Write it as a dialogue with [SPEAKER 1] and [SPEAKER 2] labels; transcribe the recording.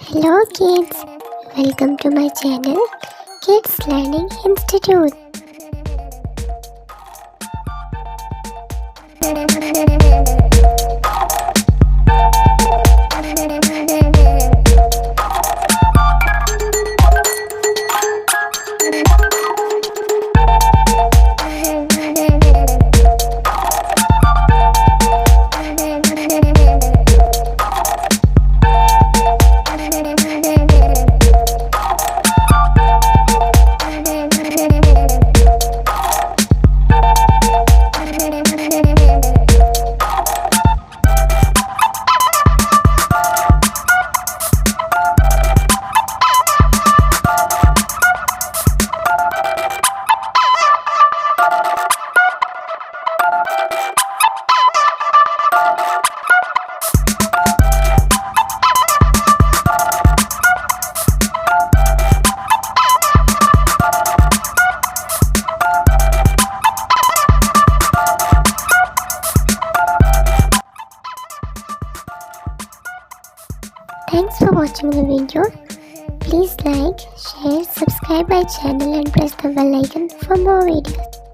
[SPEAKER 1] Hello kids, welcome to my channel Kids Learning Institute. Thanks for watching the video. Please like, share, subscribe my channel and press the bell icon for more videos.